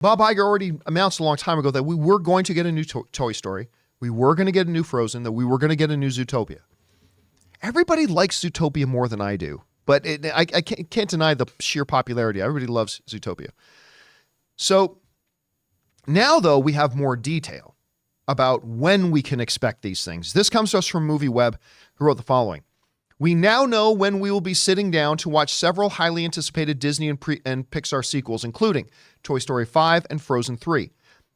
Bob Iger already announced a long time ago that we were going to get a new Toy Story. We were going to get a new Frozen, that we were going to get a new Zootopia. Everybody likes Zootopia more than I do, but I can't deny the sheer popularity. Everybody loves Zootopia. So now, though, we have more detail about when we can expect these things. This comes to us from MovieWeb, who wrote the following. We now know when we will be sitting down to watch several highly anticipated Disney and Pixar sequels, including Toy Story 5 and Frozen 3.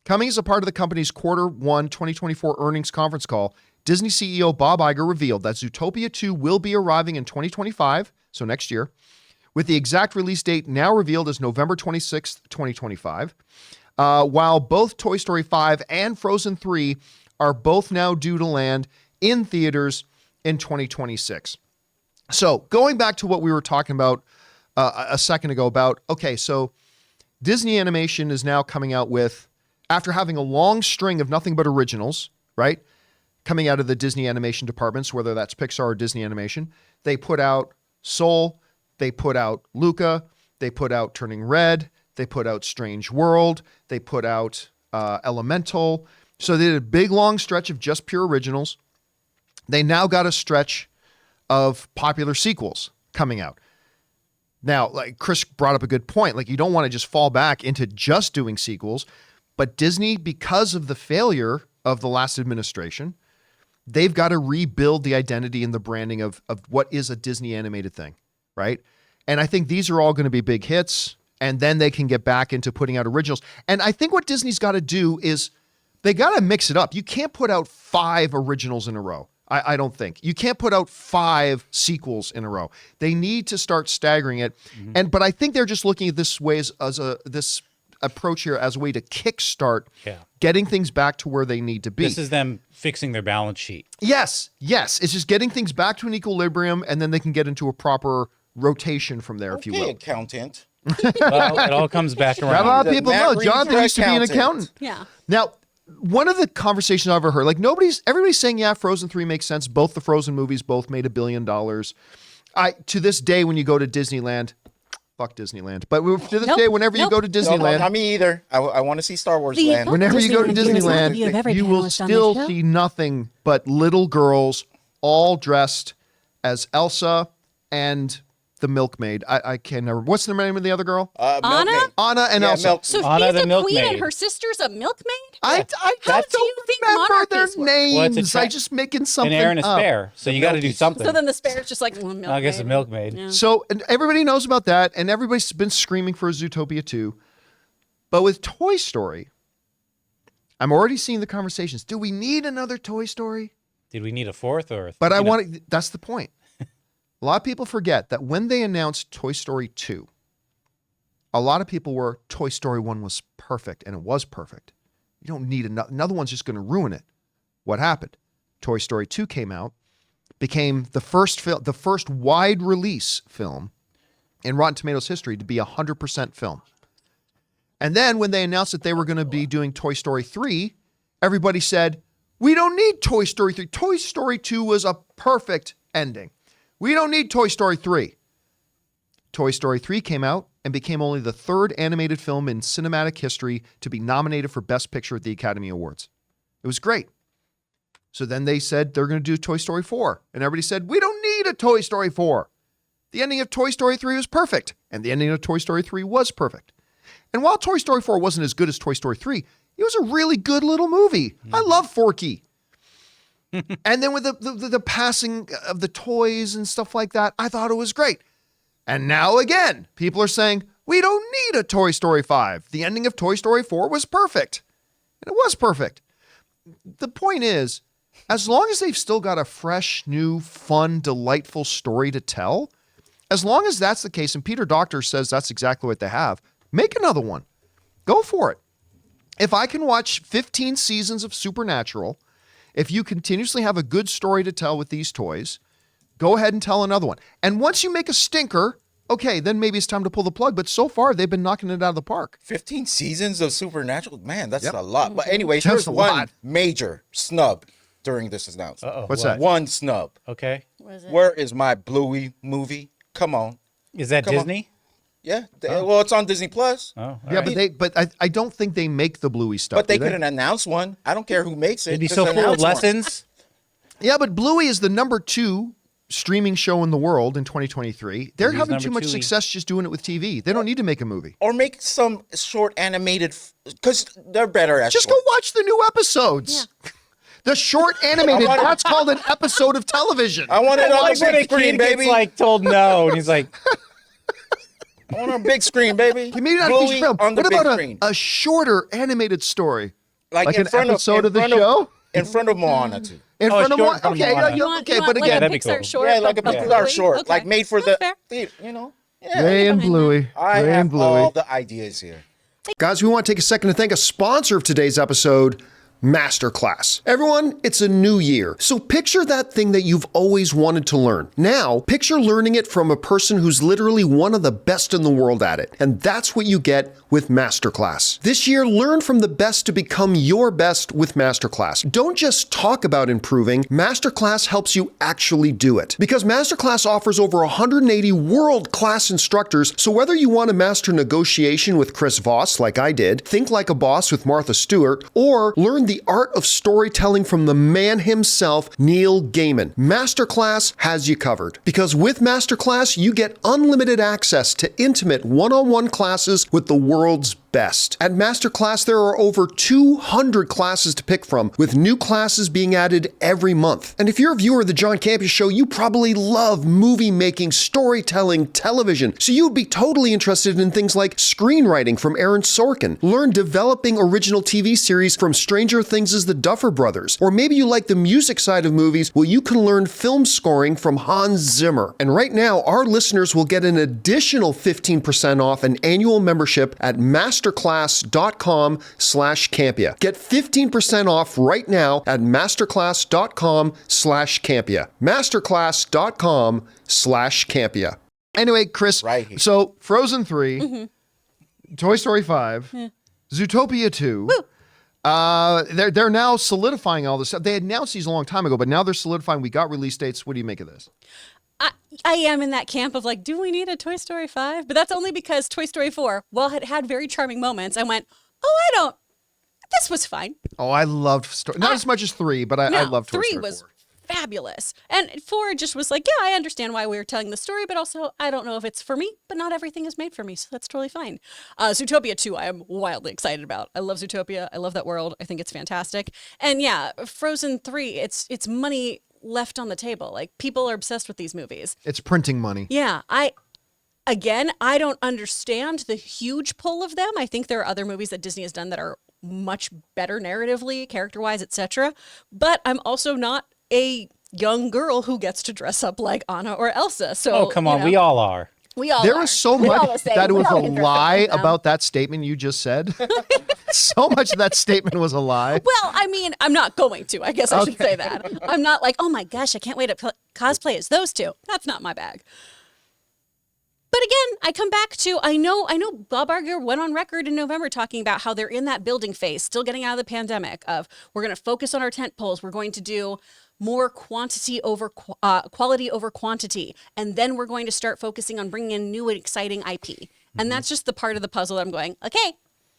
Coming as a part of the company's Q1 2024 earnings conference call, Disney CEO Bob Iger revealed that Zootopia 2 will be arriving in 2025, so next year, with the exact release date now revealed as November 26th, 2025. While both Toy Story 5 and Frozen 3 are both now due to land in theaters in 2026. So going back to what we were talking about a second ago about, okay, so Disney Animation is now coming out with, after having a long string of nothing but originals, right? Coming out of the Disney Animation departments, whether that's Pixar or Disney Animation, they put out Soul, they put out Luca, they put out Turning Red, they put out Strange World. They put out Elemental. So they did a big, long stretch of just pure originals. They now got a stretch of popular sequels coming out. Now, like Chris brought up a good point. Like, you don't want to just fall back into just doing sequels. But Disney, because of the failure of the last administration, they've got to rebuild the identity and the branding of what is a Disney animated thing, right? And I think these are all going to be big hits. And then they can get back into putting out originals. And I think what Disney's got to do is they got to mix it up. You can't put out 5 originals in a row. I don't think. You can't put out 5 sequels in a row. They need to start staggering it. Mm-hmm. But I think they're just looking at this this approach here as a way to kickstart getting things back to where they need to be. This is them fixing their balance sheet. Yes. It's just getting things back to an equilibrium, and then they can get into a proper rotation from there, if you will. Accountant. Well, it all comes back around. A lot of people know Jonathan used to be an accountant. Yeah. Now, one of the conversations I've ever heard, like everybody's saying, yeah, Frozen 3 makes sense. Both the Frozen movies both made $1 billion. To this day, when you go to Disneyland, fuck Disneyland. But to this day, whenever you go to Disneyland. Not me either. I want to see Star Wars Land. Whenever you go to Disneyland, you will still see nothing but little girls all dressed as Elsa and the milkmaid. I can't remember. What's the name of the other girl? Anna? Anna and Elsa. So Anna, she's the a milkmaid. queen and her sister's a milkmaid? I don't remember their names. Well, I just making something an heir and a up. spare, so you got to do something. So then the spare's just like, milkmaid. I guess a milkmaid. Yeah. So and everybody knows about that, and everybody's been screaming for a Zootopia 2. But with Toy Story, I'm already seeing the conversations. Do we need another Toy Story? Did we need a 4th or? But I want to. That's the point. A lot of people forget that when they announced Toy Story 2, a lot of people were, Toy Story 1 was perfect, and it was perfect. You don't need another one's just going to ruin it. What happened? Toy Story 2 came out, became the first wide release film in Rotten Tomatoes history to be 100% film. And then when they announced that they were going to be doing Toy Story 3, everybody said, we don't need Toy Story 3. Toy Story 2 was a perfect ending. We don't need Toy Story 3. Toy Story 3 came out and became only the 3rd animated film in cinematic history to be nominated for Best Picture at the Academy Awards. It was great. So then they said they're going to do Toy Story 4. And everybody said, we don't need a Toy Story 4. The ending of Toy Story 3 was perfect. And the ending of Toy Story 3 was perfect. And while Toy Story 4 wasn't as good as Toy Story 3, it was a really good little movie. Mm-hmm. I love Forky. And then with the passing of the toys and stuff like that, I thought it was great. And now again, people are saying, we don't need a Toy Story 5. The ending of Toy Story 4 was perfect. And it was perfect. The point is, as long as they've still got a fresh, new, fun, delightful story to tell, as long as that's the case, and Peter Docter says that's exactly what they have, make another one. Go for it. If I can watch 15 seasons of Supernatural, if you continuously have a good story to tell with these toys, go ahead and tell another one. And once you make a stinker, okay, then maybe it's time to pull the plug. But so far, they've been knocking it out of the park. 15 seasons of Supernatural? Man, that's a lot. But anyway, here's one lot. major snub during this announcement. Uh-oh. What's that? One snub. Okay. What is it? Where is my Bluey movie? Come on. Is that Come on. Disney? Yeah. Well, it's on Disney Plus. Oh, all Yeah, right. but I don't think they make the Bluey stuff. But they do couldn't announce one. I don't care who makes it. It'd be just so full of announce one. lessons. Yeah, but Bluey is the #2 streaming show in the world in 2023. They're He's having number too much 2. success just doing it with TV. They don't need to make a movie. Or make some short animated, because they're better at Just go short. watch the new episodes. The short animated, that's called an episode of television. I want it on Like the when a big screen, kid gets baby. like told no, and he's like, I want it on big screen, baby. Maybe not a Bluey feature film. on the What big about screen. a shorter animated story? Like in an front episode of the in front show? In front of Moana, too. In Oh, front of short one? from Okay, Moana. yeah, okay, but like again, a that'd be Pixar cool. short. Yeah, like a of Pixar Bluey? short, Okay. like made for That's the fair. theater, you know? Yeah. Ray and behind Bluey. I Ray have and Bluey. all the ideas here. Guys, we want to take a second to thank a sponsor of today's episode, MasterClass. Everyone, it's a new year, so picture that thing that you've always wanted to learn. Now, picture learning it from a person who's literally one of the best in the world at it, and that's what you get with MasterClass. This year, learn from the best to become your best with MasterClass. Don't just talk about improving, MasterClass helps you actually do it. Because MasterClass offers over 180 world-class instructors, so whether you want to master negotiation with Chris Voss, like I did, think like a boss with Martha Stewart, or learn the art of storytelling from the man himself, Neil Gaiman, MasterClass has you covered. Because with MasterClass, you get unlimited access to intimate one-on-one classes with the world's best. At MasterClass, there are over 200 classes to pick from, with new classes being added every month. And if you're a viewer of the John Campea Show, you probably love movie making, storytelling, television. So you would be totally interested in things like screenwriting from Aaron Sorkin, learn developing original TV series from Stranger Things' The Duffer Brothers, or maybe you like the music side of movies, well, you can learn film scoring from Hans Zimmer. And right now, our listeners will get an additional 15% off an annual membership at masterclass.com/Campea. Get 15% off right now at masterclass.com/Campea. masterclass.com/Campea. Anyway, Chris, Right here. so Frozen 3, Toy Story 5, Zootopia 2, they're now solidifying all this stuff. They announced these a long time ago, but now they're solidifying. We got release dates. What do you make of this? I am in that camp of like, do we need a Toy Story 5? But that's only because Toy Story 4, while it had very charming moments, I went, this was fine. Oh, I loved not as much as 3, but I loved Toy 3 Story was 4. fabulous. And 4 just was like, yeah, I understand why we were telling the story, but also I don't know if it's for me, but not everything is made for me, so that's totally fine. Zootopia 2, I am wildly excited about. I love Zootopia. I love that world. I think it's fantastic. And yeah, Frozen 3, it's money left on the table. Like, people are obsessed with these movies. It's printing money. Yeah, I don't understand the huge pull of them. I think there are other movies that Disney has done that are much better narratively, character-wise, etc. But I'm also not a young girl who gets to dress up like Anna or Elsa. So, oh, come on, we all are. We all There are. is so We all much the same. that it We was all a can dress up lie like them. about that statement you just said. So much of that statement was a lie. Well, I mean, I'm not going to. I guess I should say that. I'm not like, oh my gosh, I can't wait to cosplay as those two. That's not my bag. But again, I come back to, I know Bob Iger went on record in November talking about how they're in that building phase, still getting out of the pandemic, of we're going to focus on our tent poles. We're going to do more quality over quantity. And then we're going to start focusing on bringing in new and exciting IP. And that's just the part of the puzzle that I'm going, okay,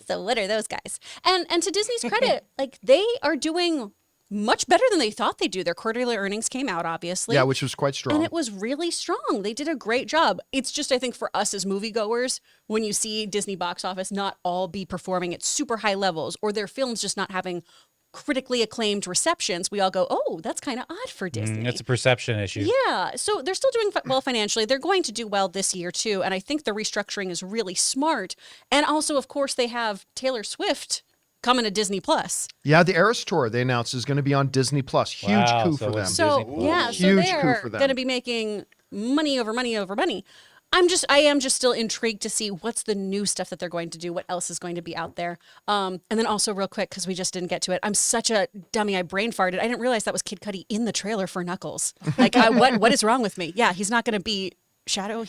so what are those guys? And to Disney's credit, like, they are doing much better than they thought they'd do. Their quarterly earnings came out, obviously. Yeah, which was quite strong. And it was really strong. They did a great job. It's just, I think, for us as moviegoers, when you see Disney box office not all be performing at super high levels, or their films just not having critically acclaimed receptions, we all go, oh, that's kind of odd for Disney. It's a perception issue. Yeah. So they're still doing well financially. They're going to do well this year, too. And I think the restructuring is really smart. And also, of course, they have Taylor Swift coming to Disney Plus. Yeah, the Eras Tour they announced is going to be on Disney Plus. Huge Wow, coup so for them. it's So Disney Plus. yeah, so Huge coup they're for them. going to be making money over money over money. I am just still intrigued to see what's the new stuff that they're going to do, what else is going to be out there. And then also real quick, because we just didn't get to it, I'm such a dummy, I brain farted. I didn't realize that was Kid Cudi in the trailer for Knuckles. Like, what is wrong with me? Yeah, he's not going to be Shadow.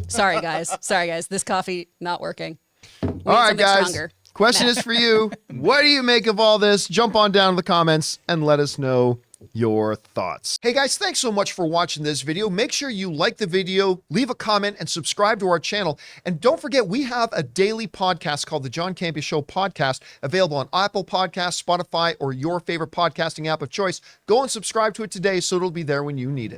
Sorry guys, this coffee not working. All right, guys. Stronger. Question is for you. What do you make of all this? Jump on down in the comments and let us know your thoughts. Hey guys, thanks so much for watching this video. Make sure you like the video, leave a comment, and subscribe to our channel. And don't forget, we have a daily podcast called the John Campea Show podcast, available on Apple Podcasts, Spotify, or your favorite podcasting app of choice. Go and subscribe to it today so it'll be there when you need it.